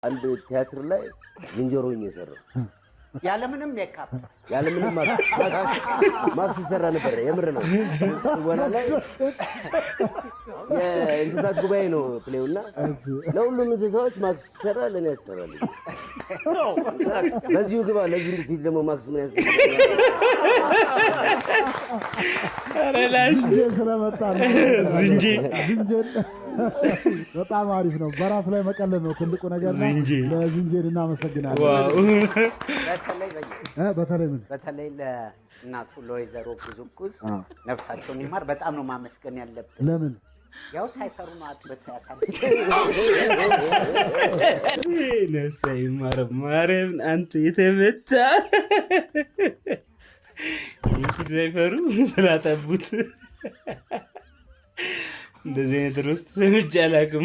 አንድ ቲያትር ላይ ዝንጀሮ እየሰራው ያለምንም ሜካፕ ያለምንም ማክስ ይሰራ ነበር። የምር ነው። ወላ ላይ የእንስሳት ጉባኤ ነው ፕሌውና ለሁሉም እንስሳዎች ማክስ ይሰራ ለኔ ያሰራል። በዚሁ ግባ ለዚህ ፊት ደግሞ ማክስ ምን ያስፈልጋል? አረላሽ ስለመጣ ዝንጄ በጣም አሪፍ ነው። በራስ ላይ መቀለል ነው ትልቁ ነገር ነው። ለዝንጄን እናመሰግናለን። ዋው በተለይ ለእናቱ ለወይዘሮ ጉዝጉዝ ነፍሳቸውን ይማር በጣም ነው ማመስገን ያለብን። ለምን ያው ሳይፈሩ ነው አጥብተው ያሳደጉ። ነፍሳ ይማር ማርያም አንተ የተመታ ሳይፈሩ ስላጠቡት እንደዚህ አይነት ሮስት ሰምቼ አላውቅም።